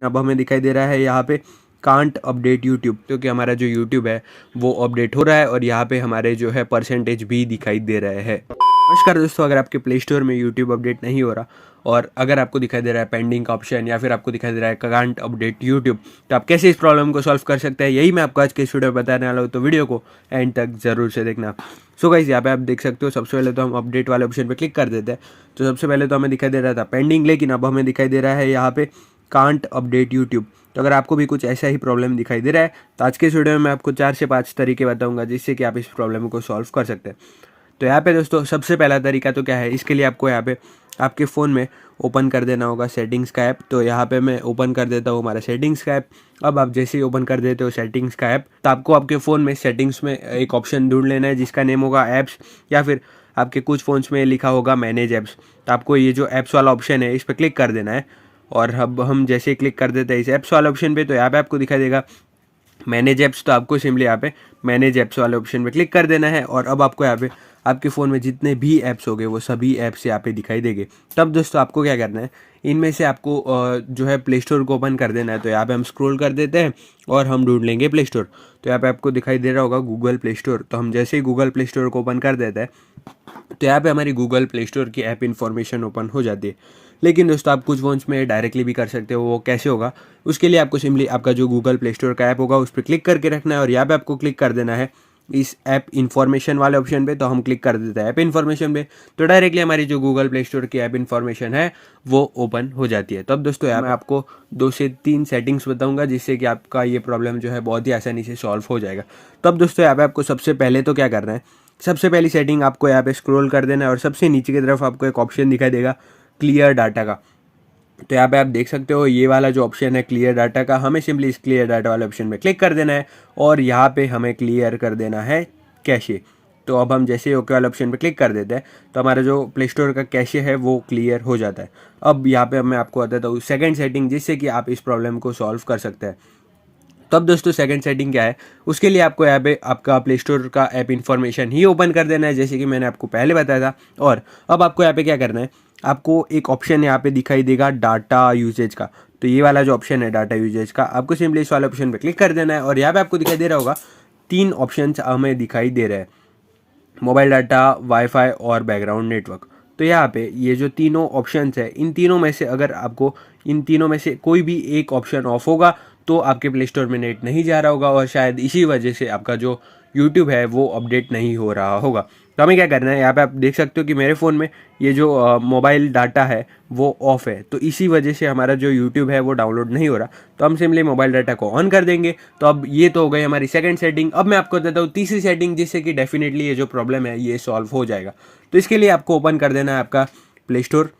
अब हमें दिखाई दे रहा है यहाँ पे कांट अपडेट यूट्यूब, क्योंकि हमारा जो यूट्यूब है वो अपडेट हो रहा है और यहाँ पे हमारे जो है परसेंटेज भी दिखाई दे रहे हैं। नमस्कार दोस्तों, अगर आपके प्ले स्टोर में यूट्यूब अपडेट नहीं हो रहा और अगर आपको दिखाई दे रहा है पेंडिंग का ऑप्शन या फिर आपको दिखाई दे रहा है कांट अपडेट यूट्यूब, तो आप कैसे इस प्रॉब्लम को सॉल्व कर सकते हैं, यही मैं आपको आज के इस वीडियो में बताने वाला हूँ। तो वीडियो को एंड तक जरूर से देखना। सो गाइस, यहाँ पे आप देख सकते हो, सबसे पहले तो हम अपडेट वाले ऑप्शन पे क्लिक कर देते हैं। तो सबसे पहले तो हमें दिखाई दे रहा था पेंडिंग, लेकिन अब हमें दिखाई दे रहा है यहाँ पे कांट अपडेट यूट्यूब। तो अगर आपको भी कुछ ऐसा ही प्रॉब्लम दिखाई दे रहा है तो आज के इस वीडियो में मैं आपको 4 से 5 तरीके बताऊंगा जिससे कि आप इस प्रॉब्लम को सॉल्व कर सकते हैं। तो यहाँ पे दोस्तों सबसे पहला तरीका तो क्या है, इसके लिए आपको यहाँ पे आपके फ़ोन में ओपन कर देना होगा सेटिंग्स का ऐप। तो यहाँ पे मैं ओपन कर देता हूँ हमारा सेटिंग्स का ऐप। अब आप जैसे ही ओपन कर देते हो सेटिंग्स का ऐप, तो आपको आपके फ़ोन में सेटिंग्स में एक ऑप्शन ढूंढ लेना है जिसका नेम होगा ऐप्स, या फिर आपके कुछ फ़ोन्स में लिखा होगा मैनेज ऐप्स। तो आपको ये जो ऐप्स वाला ऑप्शन है इस पर क्लिक कर देना है। और अब हम जैसे ही क्लिक कर देते हैं इस ऐप्स वाले ऑप्शन पे, तो यहाँ पे आपको दिखाई देगा मैनेज ऐप्स। तो आपको सिंपली यहाँ पे मैनेज ऐप्स वाले ऑप्शन पे क्लिक कर देना है और अब आपको यहाँ पे आपके फ़ोन में जितने भी ऐप्स होंगे वो सभी ऐप्स यहाँ पे दिखाई देंगे। तब दोस्तों आपको क्या करना है, इनमें से आपको जो है प्ले स्टोर को ओपन कर देना है। तो यहाँ पे हम स्क्रॉल कर देते हैं और हम ढूंढ लेंगे प्ले स्टोर। तो यहाँ पे आपको दिखाई दे रहा होगा गूगल प्ले स्टोर। तो हम जैसे ही गूगल प्ले स्टोर को ओपन कर देते हैं तो यहाँ पे हमारी गूगल प्ले स्टोर की ऐप इन्फॉर्मेशन ओपन हो जाती है। लेकिन दोस्तों आप कुछ फ़ोन्स में डायरेक्टली भी कर सकते हो। वो कैसे होगा, उसके लिए आपको सिंपली आपका जो गूगल प्ले स्टोर का ऐप होगा उस पर क्लिक करके रखना है और यहाँ पे आपको क्लिक कर देना है इस ऐप इन्फॉर्मेशन वाले ऑप्शन पे। तो हम क्लिक कर देते हैं ऐप इन्फॉर्मेशन पे, तो डायरेक्टली हमारी जो गूगल प्ले स्टोर की ऐप इन्फॉर्मेशन है वो ओपन हो जाती है। तब दोस्तों यहाँ मैं आपको 2 से 3 सेटिंग्स बताऊंगा जिससे कि आपका ये प्रॉब्लम जो है बहुत ही आसानी से सॉल्व हो जाएगा। तब दोस्तों यहाँ पे आपको सबसे पहले तो क्या करना है, सबसे पहली सेटिंग आपको यहाँ पे स्क्रॉल कर देना है और सबसे नीचे की तरफ आपको एक ऑप्शन दिखाई देगा क्लियर डाटा का। तो यहाँ पे आप देख सकते हो ये वाला जो ऑप्शन है क्लियर डाटा का, हमें सिंपली इस क्लियर डाटा वाले ऑप्शन पे क्लिक कर देना है और यहाँ पे हमें क्लियर कर देना है कैशे। तो अब हम जैसे ही ओके वाले ऑप्शन पे क्लिक कर देते हैं तो हमारा जो प्ले स्टोर का कैशे है वो क्लियर हो जाता है। अब यहाँ पे मैं आपको बताता हूँ सेकेंड सेटिंग जिससे कि आप इस प्रॉब्लम को सॉल्व कर सकते हैं। तो अब दोस्तों सेकंड सेटिंग क्या है, उसके लिए आपको यहाँ पे आपका प्ले स्टोर का ऐप इन्फॉर्मेशन ही ओपन कर देना है जैसे कि मैंने आपको पहले बताया था। और अब आपको यहाँ पे क्या करना है, आपको एक ऑप्शन यहाँ पे दिखाई देगा डाटा यूजेज का। तो ये वाला जो ऑप्शन है डाटा यूजेज का, आपको सिंपली इस वाले ऑप्शन पे क्लिक कर देना है और यहाँ पे आपको दिखाई दे रहा होगा 3 ऑप्शन हमें दिखाई दे रहे हैं, मोबाइल डाटा, वाईफाई और बैकग्राउंड नेटवर्क। तो यहाँ पे ये जो तीनों ऑप्शंस है, इन तीनों में से अगर आपको इन तीनों में से कोई भी एक ऑप्शन ऑफ होगा तो आपके प्ले स्टोर में नेट नहीं जा रहा होगा और शायद इसी वजह से आपका जो यूट्यूब है वो अपडेट नहीं हो रहा होगा। तो हमें क्या करना है, यहाँ पे आप देख सकते हो कि मेरे फ़ोन में ये जो मोबाइल डाटा है वो ऑफ है, तो इसी वजह से हमारा जो यूट्यूब है वो डाउनलोड नहीं हो रहा। तो हम सिंपली मोबाइल डाटा को ऑन कर देंगे। तो अब ये तो हो गई हमारी सेकंड सेटिंग। अब मैं आपको देता हूँ तीसरी सेटिंग जिससे कि डेफिनेटली ये जो प्रॉब्लम है ये सॉल्व हो जाएगा। तो इसके लिए आपको ओपन कर देना है आपका प्ले स्टोर।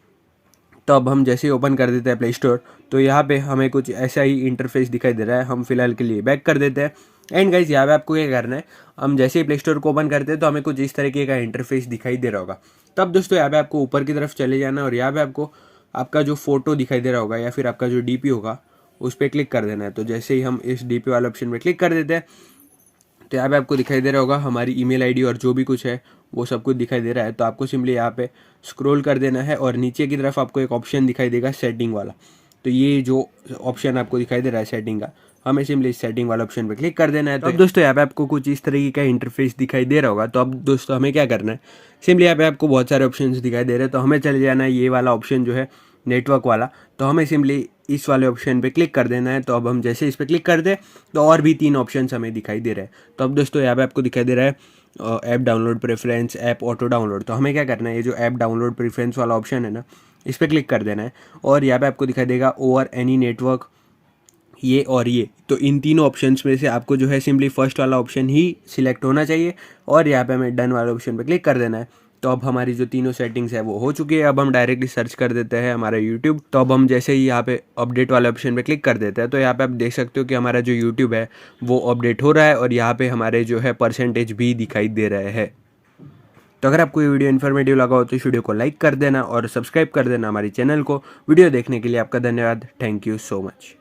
तो अब हम जैसे ही ओपन कर देते हैं प्ले स्टोर तो यहाँ पे हमें कुछ ऐसा ही इंटरफेस दिखाई दे रहा है। हम फिलहाल के लिए बैक कर देते हैं। एंड गाइस, यहाँ पे आपको क्या करना है, हम जैसे ही प्ले स्टोर को ओपन करते हैं तो हमें कुछ इस तरीके का इंटरफेस दिखाई दे रहा होगा। तब दोस्तों यहाँ पे आपको ऊपर की तरफ चले जाना और यहाँ पे आपको आपका जो फोटो दिखाई दे रहा होगा या फिर आपका जो डीपी होगा उस पर क्लिक कर देना है। तो जैसे ही हम इस डीपी वाले ऑप्शन पर क्लिक कर देते हैं तो यहाँ पे आपको दिखाई दे रहा होगा हमारी ईमेल आईडी और जो भी कुछ है वो सब कुछ दिखाई दे रहा है। तो आपको सिंपली यहाँ पे स्क्रॉल कर देना है और नीचे की तरफ आपको एक ऑप्शन दिखाई देगा सेटिंग वाला। तो ये जो ऑप्शन आपको दिखाई दे रहा है सेटिंग का, हमें सिंपली इस सेटिंग वाला ऑप्शन पे क्लिक कर देना है। तो अब दोस्तों यहाँ पे आपको कुछ इस तरीके का इंटरफेस दिखाई दे रहा होगा। तो अब दोस्तों हमें क्या करना है, सिंपली यहाँ पे आपको बहुत सारे ऑप्शन दिखाई दे रहे हैं। तो हमें चले जाना है ये वाला ऑप्शन जो है नेटवर्क वाला। तो हमें सिंपली इस वाले ऑप्शन पे क्लिक कर देना है। तो अब हम जैसे इस पर क्लिक कर दे तो और भी 3 ऑप्शंस हमें दिखाई दे रहे हैं। तो अब दोस्तों यहाँ पे आपको दिखाई दे रहा है app download preference, app auto download. तो हमें क्या करना है, ये जो ऐप डाउनलोड प्रेफरेंस वाला ऑप्शन है ना, इस पर क्लिक कर देना है और यहाँ पे आपको दिखाई देगा ओवर एनी नेटवर्क, ये और ये। तो इन तीनों ऑप्शंस में से आपको जो है सिंपली फर्स्ट वाला ऑप्शन ही सिलेक्ट होना चाहिए और यहाँ पे हमें डन वाले ऑप्शन पे क्लिक कर देना है। तो अब हमारी जो तीनों सेटिंग्स है वो हो चुकी है। अब हम डायरेक्टली सर्च कर देते हैं हमारा यूट्यूब। तो अब हम जैसे ही यहाँ पे अपडेट वाले ऑप्शन पे क्लिक कर देते हैं तो यहाँ पे आप देख सकते हो कि हमारा जो यूट्यूब है वो अपडेट हो रहा है और यहाँ पे हमारे जो है परसेंटेज भी दिखाई दे रहे हैं। तो अगर आपको ये वीडियो इन्फॉर्मेटिव लगा हो तो इस वीडियो को लाइक कर देना और सब्सक्राइब कर देना हमारे चैनल को। वीडियो देखने के लिए आपका धन्यवाद। Thank you so much.